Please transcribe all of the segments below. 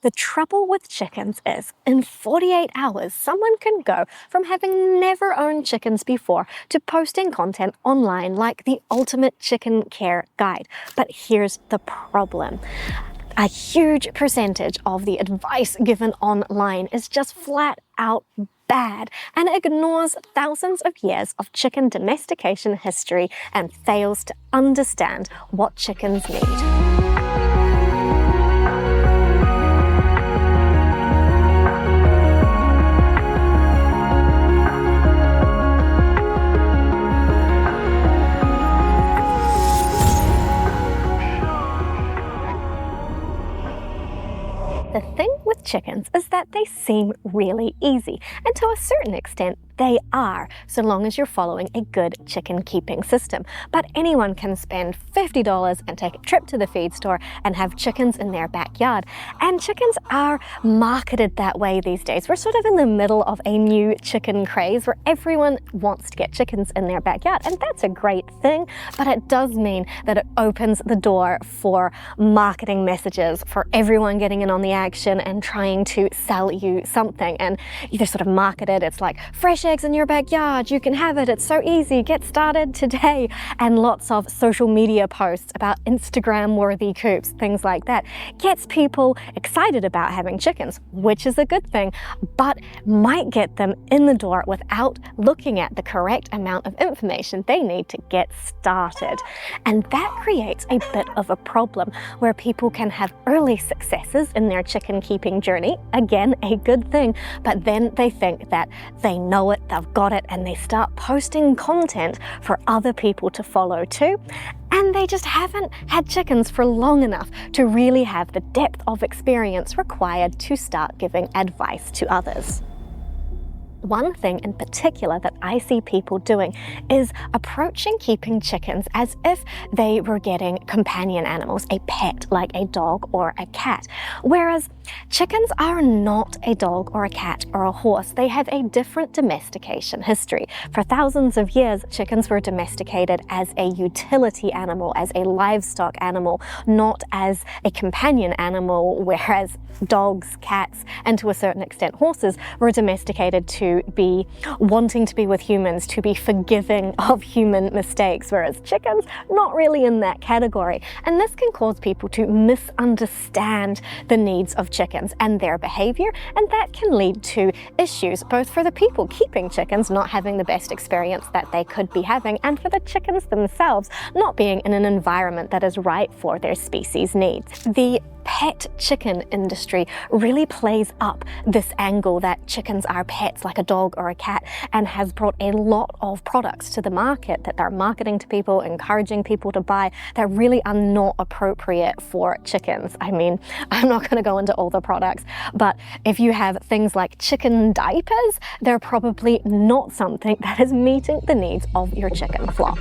The trouble with chickens is, in 48 hours, someone can go from having never owned chickens before to posting content online like the ultimate chicken care guide. But here's the problem. A huge percentage of the advice given online is just flat out bad and ignores thousands of years of chicken domestication history and fails to understand what chickens need. The thing with chickens is that they seem really easy, and to a certain extent they are, so long as you're following a good chicken keeping system. But anyone can spend $50 and take a trip to the feed store and have chickens in their backyard. And chickens are marketed that way these days. We're sort of in the middle of a new chicken craze where everyone wants to get chickens in their backyard, and that's a great thing, but it does mean that it opens the door for marketing messages, for everyone getting in on the action and trying to sell you something. And they're sort of marketed, it's like fresh eggs in your backyard, you can have it, it's so easy, get started today. And lots of social media posts about Instagram worthy coops, things like that, gets people excited about having chickens, which is a good thing, but might get them in the door without looking at the correct amount of information they need to get started. And that creates a bit of a problem where people can have early successes in their chicken keeping journey, again a good thing, but then they think that they know it, they've got it, and they start posting content for other people to follow too, and they just haven't had chickens for long enough to really have the depth of experience required to start giving advice to others. One thing in particular that I see people doing is approaching keeping chickens as if they were getting companion animals, a pet like a dog or a cat. Whereas chickens are not a dog or a cat or a horse. They have a different domestication history. For thousands of years, chickens were domesticated as a utility animal, as a livestock animal, not as a companion animal, whereas dogs, cats, and to a certain extent horses were domesticated to be wanting to be with humans, to be forgiving of human mistakes, whereas chickens, not really in that category. And this can cause people to misunderstand the needs of chickens and their behavior, and that can lead to issues both for the people keeping chickens not having the best experience that they could be having, and for the chickens themselves not being in an environment that is right for their species needs. The pet chicken industry really plays up this angle that chickens are pets like a dog or a cat, and has brought a lot of products to the market that they're marketing to people, encouraging people to buy, that really are not appropriate for chickens. I mean, I'm not going to go into all the products, but if you have things like chicken diapers, they're probably not something that is meeting the needs of your chicken flock.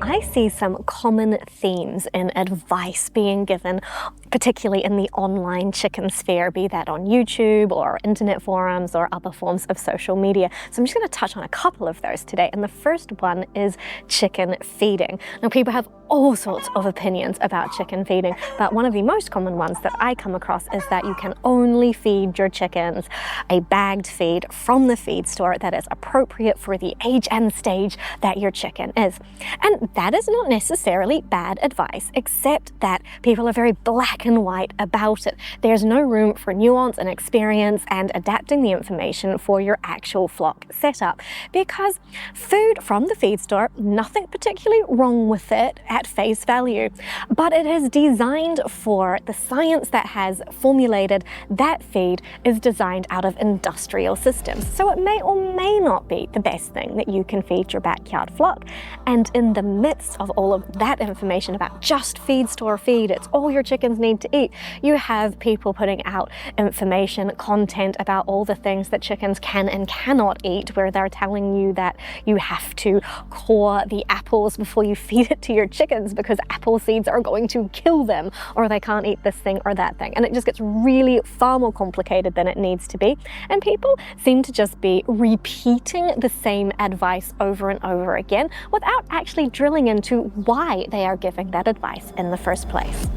I see some common themes in advice being given, particularly in the online chicken sphere, be that on YouTube or internet forums or other forms of social media. So I'm just going to touch on a couple of those today. And the first one is chicken feeding. Now, people have all sorts of opinions about chicken feeding, but one of the most common ones that I come across is that you can only feed your chickens a bagged feed from the feed store that is appropriate for the age and stage that your chicken is. And that is not necessarily bad advice, except that people are very black and white about it. There's no room for nuance and experience and adapting the information for your actual flock setup, because food from the feed store, nothing particularly wrong with it at face value, but it is designed for the science that has formulated that feed is designed out of industrial systems. So it may or may not be the best thing that you can feed your backyard flock. And in the midst of all of that information about just feed store feed, it's all your chickens need need to eat. You have people putting out information, content about all the things that chickens can and cannot eat, where they're telling you that you have to core the apples before you feed it to your chickens because apple seeds are going to kill them, or they can't eat this thing or that thing. And it just gets really far more complicated than it needs to be. And people seem to just be repeating the same advice over and over again without actually drilling into why they are giving that advice in the first place.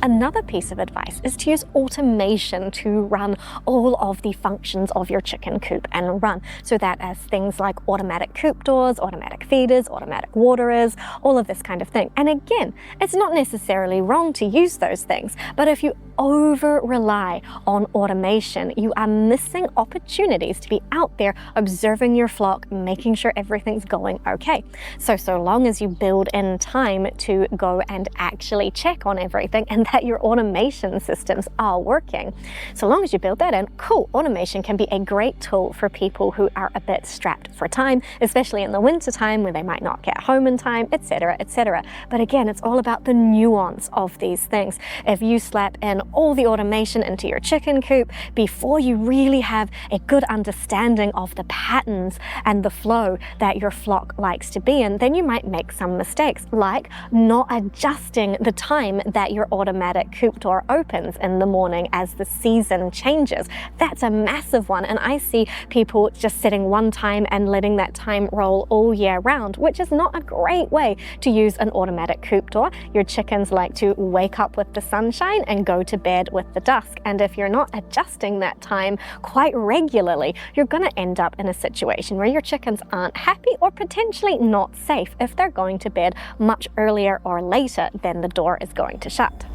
Another piece of advice is to use automation to run all of the functions of your chicken coop and run, so that as things like automatic coop doors, automatic feeders, automatic waterers, all of this kind of thing. And again, it's not necessarily wrong to use those things, but if you over rely on automation, you are missing opportunities to be out there observing your flock, making sure everything's going okay. So long as you build in time to go and actually check on everything and that your automation systems are working, so long as you build that in, cool, automation can be a great tool for people who are a bit strapped for time, especially in the winter time when they might not get home in time, etc., etc. But again, it's all about the nuance of these things. If you slap in all the automation into your chicken coop before you really have a good understanding of the patterns and the flow that your flock likes to be in, then you might make some mistakes, like not adjusting the time that your automatic coop door opens in the morning as the season changes. That's a massive one, and I see people just setting one time and letting that time roll all year round, which is not a great way to use an automatic coop door. Your chickens like to wake up with the sunshine and go to bed with the dusk, and if you're not adjusting that time quite regularly, you're going to end up in a situation where your chickens aren't happy or potentially not safe if they're going to bed much earlier or later than the door is going to shut.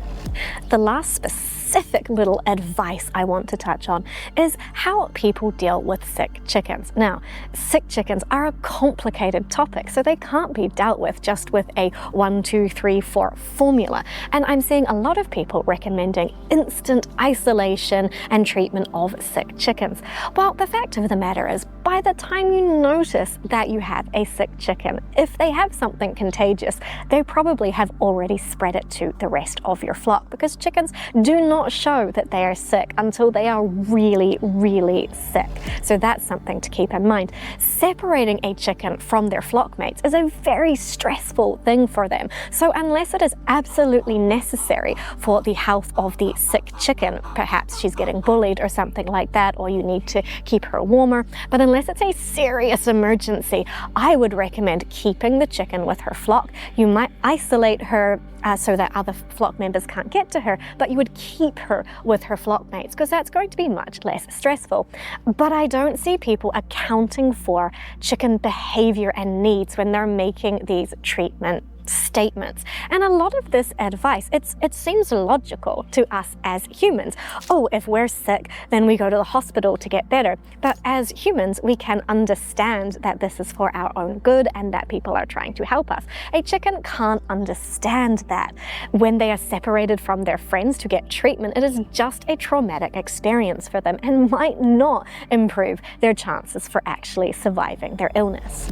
The last specific little advice I want to touch on is how people deal with sick chickens. Now, sick chickens are a complicated topic, so they can't be dealt with just with a 1, 2, 3, 4 formula. And I'm seeing a lot of people recommending instant isolation and treatment of sick chickens. Well, the fact of the matter is, by the time you notice that you have a sick chicken, if they have something contagious, they probably have already spread it to the rest of your flock, because chickens do not show that they are sick until they are really, really sick. So that's something to keep in mind. Separating a chicken from their flock mates is a very stressful thing for them. So unless it is absolutely necessary for the health of the sick chicken, perhaps she's getting bullied or something like that, or you need to keep her warmer, but unless it's a serious emergency, I would recommend keeping the chicken with her flock. You might isolate her so that other flock members can't get to her, but you would keep her with her flock mates because that's going to be much less stressful. But I don't see people accounting for chicken behavior and needs when they're making these treatment statements. And a lot of this advice, it seems logical to us as humans. Oh, if we're sick, then we go to the hospital to get better. But as humans, we can understand that this is for our own good and that people are trying to help us. A chicken can't understand that. When they are separated from their friends to get treatment, it is just a traumatic experience for them and might not improve their chances for actually surviving their illness.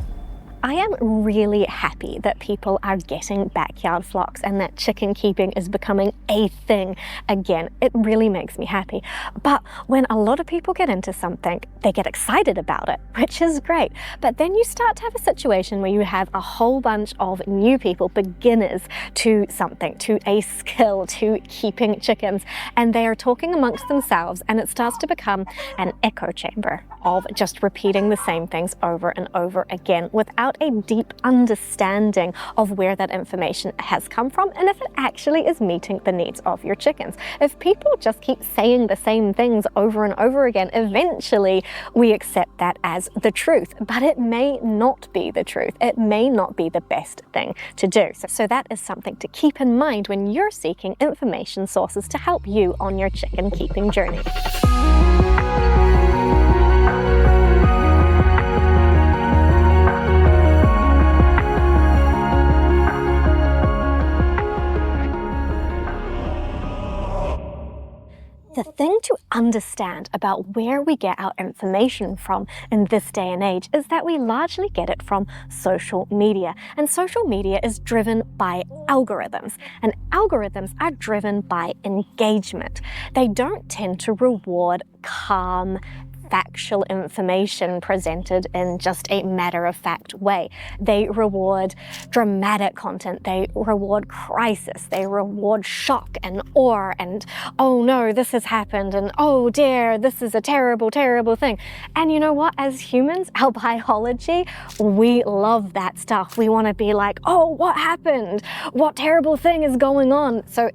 I am really happy that people are getting backyard flocks and that chicken keeping is becoming a thing again. It really makes me happy. But when a lot of people get into something, they get excited about it, which is great. But then you start to have a situation where you have a whole bunch of new people, beginners to something, to a skill, to keeping chickens, and they are talking amongst themselves, and it starts to become an echo chamber of just repeating the same things over and over again without a deep understanding of where that information has come from and if it actually is meeting the needs of your chickens. If people just keep saying the same things over and over again, eventually we accept that as the truth, but it may not be the truth. It may not be the best thing to do. So that is something to keep in mind when you're seeking information sources to help you on your chicken keeping journey. The thing to understand about where we get our information from in this day and age is that we largely get it from social media. And social media is driven by algorithms, and algorithms are driven by engagement. They don't tend to reward calm, factual information presented in just a matter-of-fact way. They reward dramatic content, they reward crisis, they reward shock and awe and, oh no, this has happened, and oh dear, this is a terrible, terrible thing. And you know what? As humans, our biology, we love that stuff. We want to be like, oh, what happened? What terrible thing is going on? So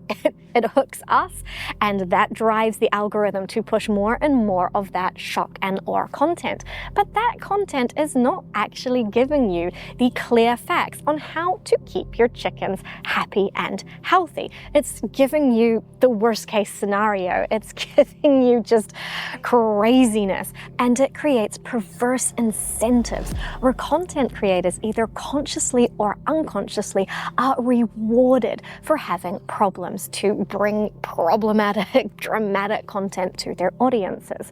it hooks us, and that drives the algorithm to push more and more of that shock and awe content. But that content is not actually giving you the clear facts on how to keep your chickens happy and healthy. It's giving you the worst case scenario. It's giving you just craziness, and it creates perverse incentives where content creators, either consciously or unconsciously, are rewarded for having problems to bring problematic, dramatic content to their audiences.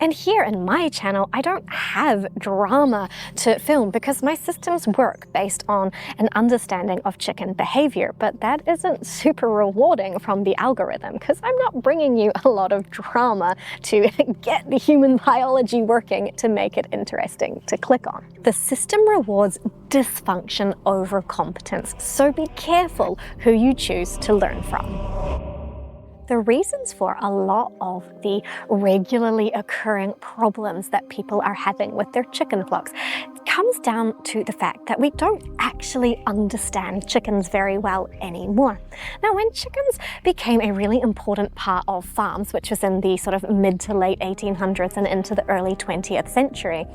And here in my channel, I don't have drama to film because my systems work based on an understanding of chicken behavior, but that isn't super rewarding from the algorithm because I'm not bringing you a lot of drama to get the human biology working to make it interesting to click on. The system rewards dysfunction over competence, so be careful who you choose to learn from. The reasons for a lot of the regularly occurring problems that people are having with their chicken flocks comes down to the fact that we don't actually understand chickens very well anymore. Now, when chickens became a really important part of farms, which was in the sort of mid to late 1800s and into the early 20th century,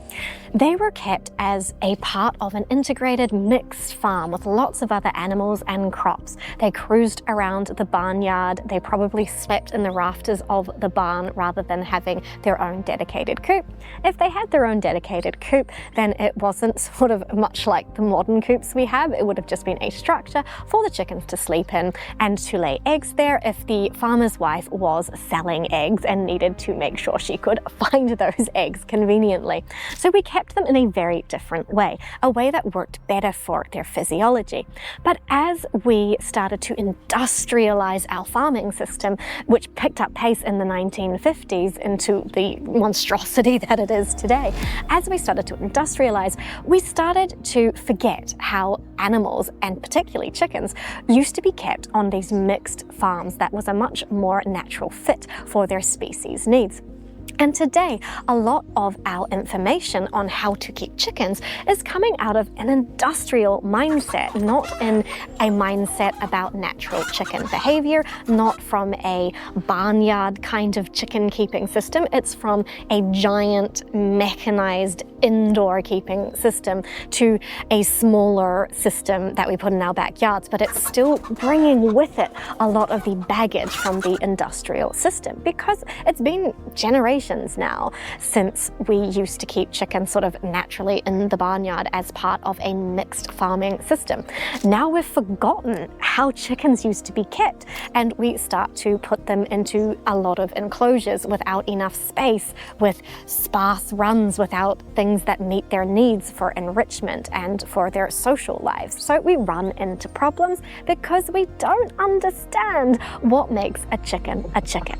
they were kept as a part of an integrated mixed farm with lots of other animals and crops. They cruised around the barnyard. They probably slept in the rafters of the barn rather than having their own dedicated coop. If they had their own dedicated coop, then it wasn't sort of much like the modern coops we have. It would have just been a structure for the chickens to sleep in and to lay eggs there if the farmer's wife was selling eggs and needed to make sure she could find those eggs conveniently. So we kept them in a very different way, a way that worked better for their physiology. But as we started to industrialize our farming system, which picked up pace in the 1950s into the monstrosity that it is today, as we started to industrialize, we started to forget how animals, and particularly chickens, used to be kept on these mixed farms that was a much more natural fit for their species needs. And today, a lot of our information on how to keep chickens is coming out of an industrial mindset, not in a mindset about natural chicken behavior, not from a barnyard kind of chicken keeping system. It's from a giant mechanized indoor keeping system to a smaller system that we put in our backyards, but it's still bringing with it a lot of the baggage from the industrial system because it's been generations now since we used to keep chickens sort of naturally in the barnyard as part of a mixed farming system. Now we've forgotten how chickens used to be kept, and we start to put them into a lot of enclosures without enough space, with sparse runs, without things that meet their needs for enrichment and for their social lives. So we run into problems because we don't understand what makes a chicken a chicken.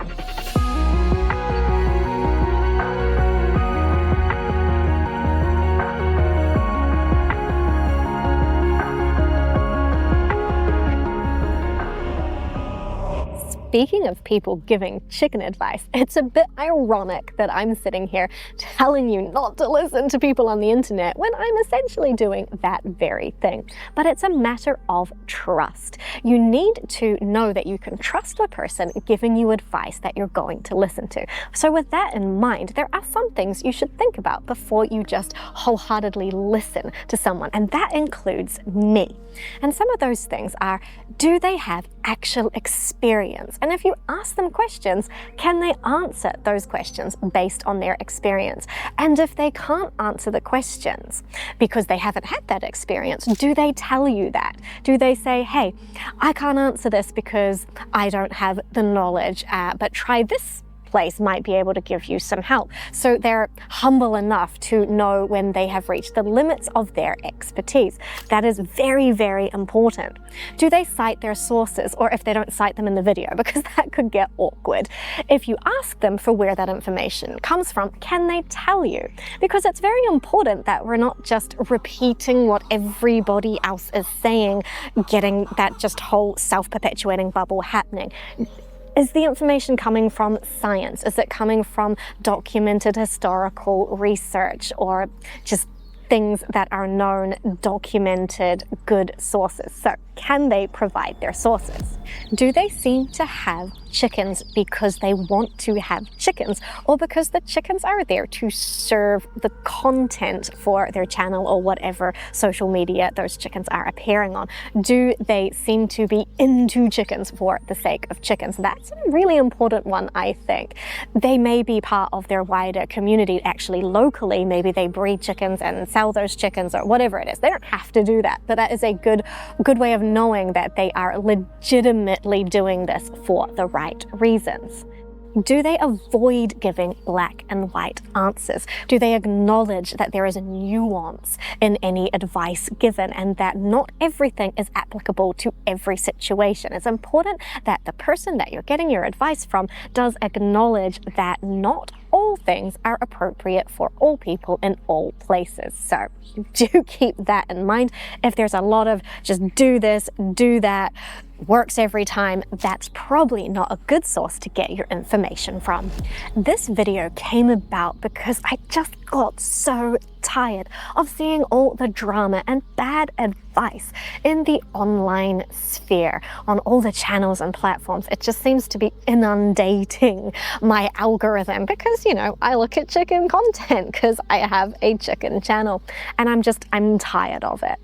Speaking of people giving chicken advice, it's a bit ironic that I'm sitting here telling you not to listen to people on the internet when I'm essentially doing that very thing. But it's a matter of trust. You need to know that you can trust a person giving you advice that you're going to listen to. So with that in mind, there are some things you should think about before you just wholeheartedly listen to someone, and that includes me. And some of those things are, do they have actual experience? And if you ask them questions, can they answer those questions based on their experience? And if they can't answer the questions because they haven't had that experience, do they tell you that? Do they say, hey, I can't answer this because I don't have the knowledge, but try this place might be able to give you some help. So they're humble enough to know when they have reached the limits of their expertise. That is very, very important. Do they cite their sources, or if they don't cite them in the video, because that could get awkward. If you ask them for where that information comes from, can they tell you? Because it's very important that we're not just repeating what everybody else is saying, getting that just whole self-perpetuating bubble happening. Is the information coming from science? Is it coming from documented historical research, or just things that are known, documented, good sources? So can they provide their sources? Do they seem to have chickens because they want to have chickens, or because the chickens are there to serve the content for their channel or whatever social media those chickens are appearing on? Do they seem to be into chickens for the sake of chickens? That's a really important one, I think. They may be part of their wider community, actually locally. Maybe they breed chickens and sell those chickens or whatever it is. They don't have to do that, but that is a good way of knowing that they are legitimately doing this for the right reasons. Do they avoid giving black and white answers? Do they acknowledge that there is a nuance in any advice given, and that not everything is applicable to every situation? It's important that the person that you're getting your advice from does acknowledge that not all things are appropriate for all people in all places. So do keep that in mind. If there's a lot of just do this, do that, works every time, that's probably not a good source to get your information from. This video came about because I just got so tired of seeing all the drama and bad advice in the online sphere, on all the channels and platforms. It just seems to be inundating my algorithm because, you know, I look at chicken content because I have a chicken channel, and I'm tired of it.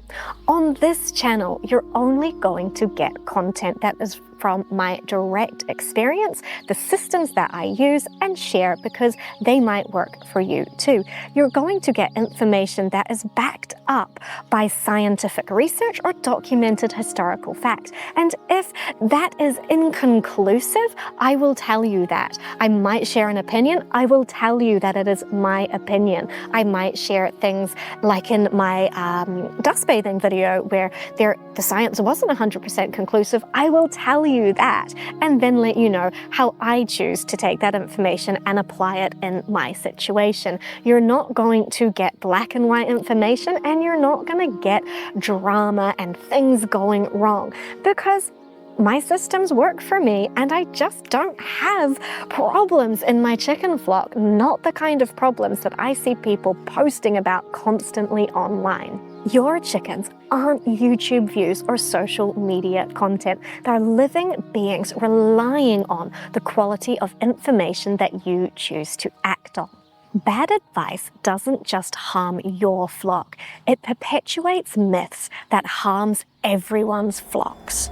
On this channel, you're only going to get content that is from my direct experience, the systems that I use and share because they might work for you too. You're going to get information that is backed up by scientific research or documented historical fact. And if that is inconclusive, I will tell you that. I might share an opinion. I will tell you that it is my opinion. I might share things like in my dust bathing video where the science wasn't 100% conclusive. I will tell you that, and then let you know how I choose to take that information and apply it in my situation. You're not going to get black and white information, and you're not going to get drama and things going wrong, because my systems work for me and I just don't have problems in my chicken flock, not the kind of problems that I see people posting about constantly online. Your chickens aren't YouTube views or social media content. They're living beings relying on the quality of information that you choose to act on. Bad advice doesn't just harm your flock, it perpetuates myths that harms everyone's flocks.